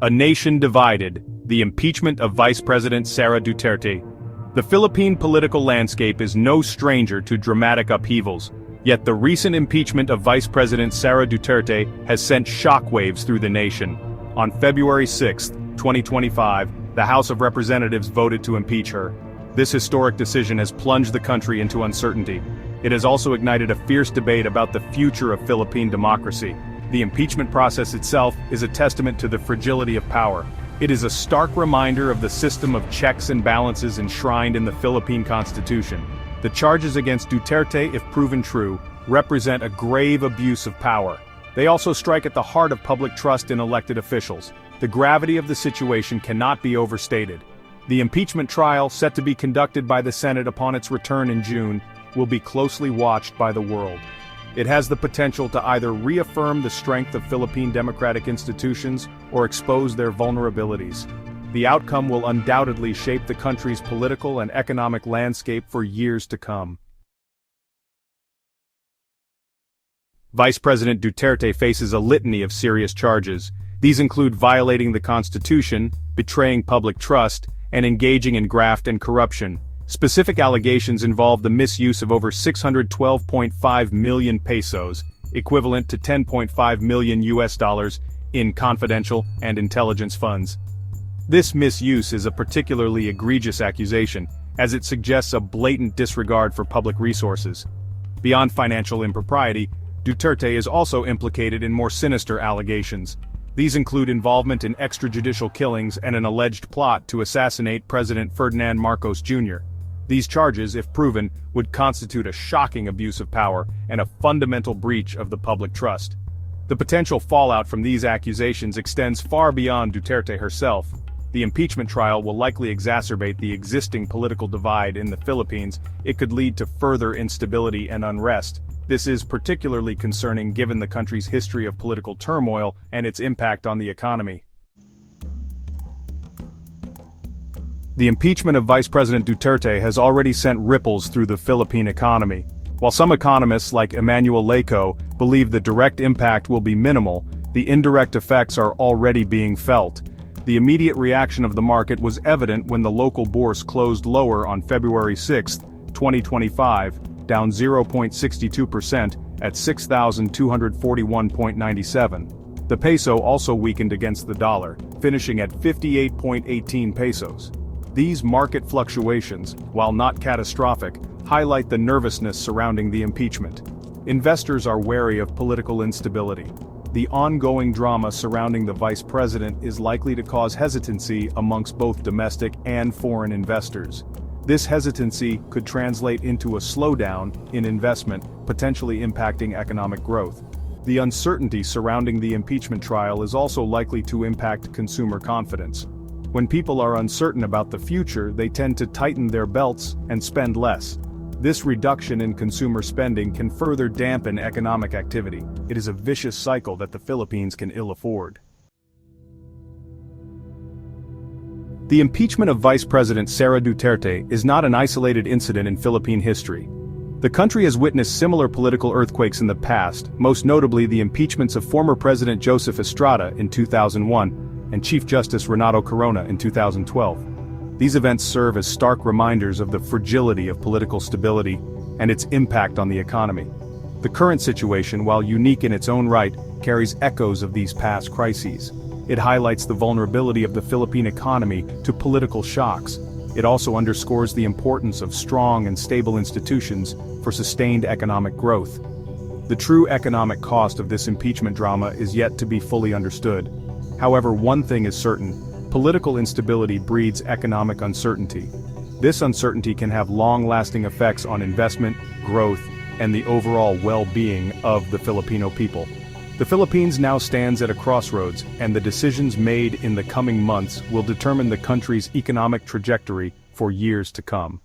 A nation divided, the impeachment of Vice President Sara Duterte. The Philippine political landscape is no stranger to dramatic upheavals, yet the recent impeachment of Vice President Sara Duterte has sent shockwaves through the nation. On February 6, 2025, the House of Representatives voted to impeach her. This historic decision has plunged the country into uncertainty. It has also ignited a fierce debate about the future of Philippine democracy. The impeachment process itself is a testament to the fragility of power. It is a stark reminder of the system of checks and balances enshrined in the Philippine Constitution. The charges against Duterte, if proven true, represent a grave abuse of power. They also strike at the heart of public trust in elected officials. The gravity of the situation cannot be overstated. The impeachment trial, set to be conducted by the Senate upon its return in June, will be closely watched by the world. It has the potential to either reaffirm the strength of Philippine democratic institutions or expose their vulnerabilities. The outcome will undoubtedly shape the country's political and economic landscape for years to come. Vice President Duterte faces a litany of serious charges. These include violating the Constitution, betraying public trust, and engaging in graft and corruption. Specific allegations involve the misuse of over 612.5 million pesos, equivalent to 10.5 million US dollars, in confidential and intelligence funds. This misuse is a particularly egregious accusation, as it suggests a blatant disregard for public resources. Beyond financial impropriety, Duterte is also implicated in more sinister allegations. These include involvement in extrajudicial killings and an alleged plot to assassinate President Ferdinand Marcos Jr. These charges, if proven, would constitute a shocking abuse of power and a fundamental breach of the public trust. The potential fallout from these accusations extends far beyond Duterte herself. The impeachment trial will likely exacerbate the existing political divide in the Philippines. It could lead to further instability and unrest. This is particularly concerning given the country's history of political turmoil and its impact on the economy. The impeachment of Vice President Duterte has already sent ripples through the Philippine economy. While some economists like Emmanuel Laco believe the direct impact will be minimal, the indirect effects are already being felt. The immediate reaction of the market was evident when the local bourse closed lower on February 6, 2025, down 0.62% at 6,241.97. The peso also weakened against the dollar, finishing at 58.18 pesos. These market fluctuations, while not catastrophic, highlight the nervousness surrounding the impeachment. Investors are wary of political instability. The ongoing drama surrounding the vice president is likely to cause hesitancy amongst both domestic and foreign investors. This hesitancy could translate into a slowdown in investment, potentially impacting economic growth. The uncertainty surrounding the impeachment trial is also likely to impact consumer confidence. When people are uncertain about the future, they tend to tighten their belts and spend less. This reduction in consumer spending can further dampen economic activity. It is a vicious cycle that the Philippines can ill afford. The impeachment of Vice President Sara Duterte is not an isolated incident in Philippine history. The country has witnessed similar political earthquakes in the past, most notably the impeachments of former President Joseph Estrada in 2001 and Chief Justice Renato Corona in 2012. These events serve as stark reminders of the fragility of political stability and its impact on the economy. The current situation, while unique in its own right, carries echoes of these past crises. It highlights the vulnerability of the Philippine economy to political shocks. It also underscores the importance of strong and stable institutions for sustained economic growth. The true economic cost of this impeachment drama is yet to be fully understood. However, one thing is certain: political instability breeds economic uncertainty. This uncertainty can have long-lasting effects on investment, growth, and the overall well-being of the Filipino people. The Philippines now stands at a crossroads, and the decisions made in the coming months will determine the country's economic trajectory for years to come.